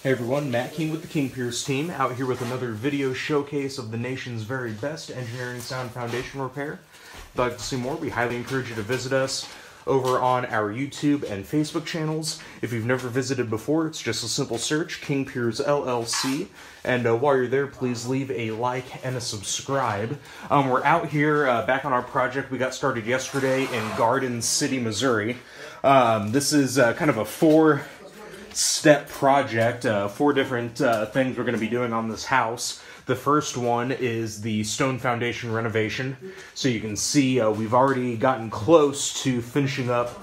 Hey everyone, Matt King with the King Piers Team, out here with another video showcase of the nation's very best engineering sound foundation repair. If you'd like to see more, we highly encourage you to visit us over on our YouTube and Facebook channels. If you've never visited before, it's just a simple search, King Piers LLC, and while you're there, please leave a like and a subscribe. We're out here back on our project. We got started yesterday in Garden City, Missouri. This is kind of a four-step project, four different things we're going to be doing on this house. The first one is the stone foundation renovation. So you can see we've already gotten close to finishing up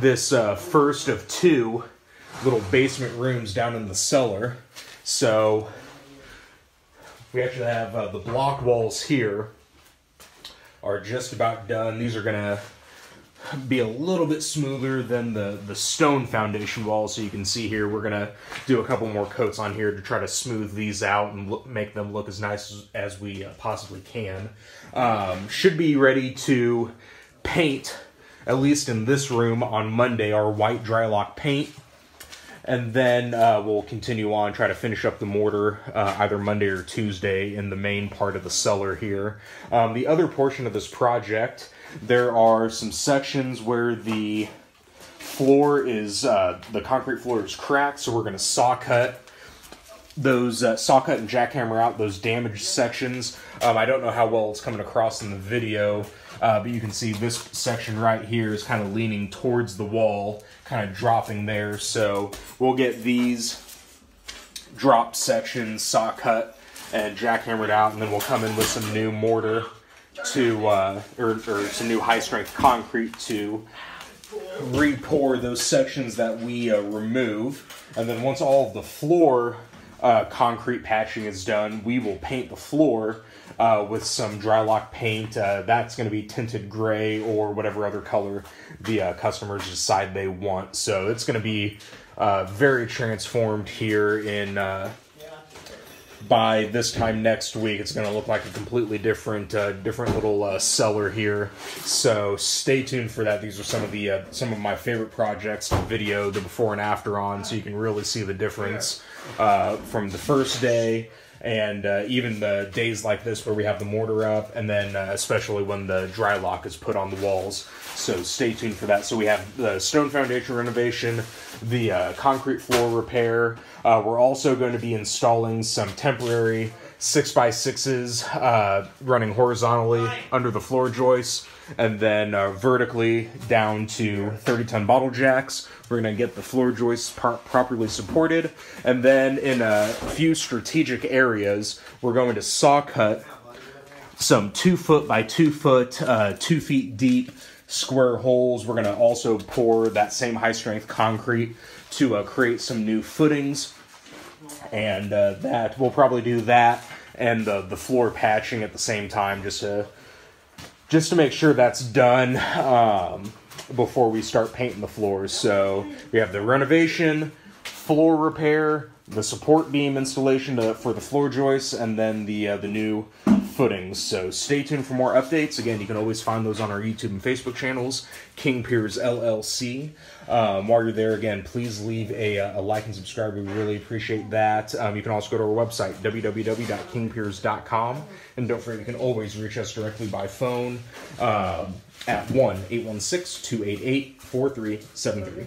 this first of two little basement rooms down in the cellar. So we actually have the block walls here are just about done. These are going to be a little bit smoother than the stone foundation walls. So you can see here we're gonna do a couple more coats on here to try to smooth these out and make them look as nice as we possibly can. Should be ready to paint, at least in this room, on Monday, our white Drylock paint, and then we'll continue on, try to finish up the mortar either Monday or Tuesday in the main part of the cellar here. The other portion of this project, there are some sections where the floor is, the concrete floor is cracked, so we're going to saw cut those, and jackhammer out those damaged sections. I don't know how well it's coming across in the video, but you can see this section right here is kind of leaning towards the wall, kind of dropping there, so we'll get these dropped sections saw cut and jackhammered out, and then we'll come in with some new mortar to, or some new high-strength concrete to re-pour those sections that we remove. And then once all of the floor concrete patching is done, we will paint the floor with some Drylock paint. That's going to be tinted gray or whatever other color the customers decide they want. So it's going to be very transformed here in by this time next week. It's going to look like a completely different little cellar here. So stay tuned for that. These are some of my favorite projects to video the before and after on, so you can really see the difference from the first day and even the days like this where we have the mortar up, and then especially when the Drylock is put on the walls. So stay tuned for that. So we have the stone foundation renovation, the concrete floor repair. We're also going to be installing some temporary 6x6s running horizontally under the floor joists, and then vertically down to 30-ton bottle jacks. We're going to get the floor joists properly supported, and then in a few strategic areas, we're going to saw cut some 2-foot by 2-foot, 2 feet deep square holes. We're going to also pour that same high-strength concrete to create some new footings, and that we'll probably do that and the floor patching at the same time, just to make sure that's done before we start painting the floors. So we have the renovation, floor repair, the support beam installation for the floor joists, and then the new footings. So stay tuned for more updates. Again, you can always find those on our YouTube and Facebook channels, King Piers LLC. While you're there, again, please leave a like and subscribe. We really appreciate that. You can also go to our website, www.kingpiers.com. And don't forget, you can always reach us directly by phone at 1-816-288-4373.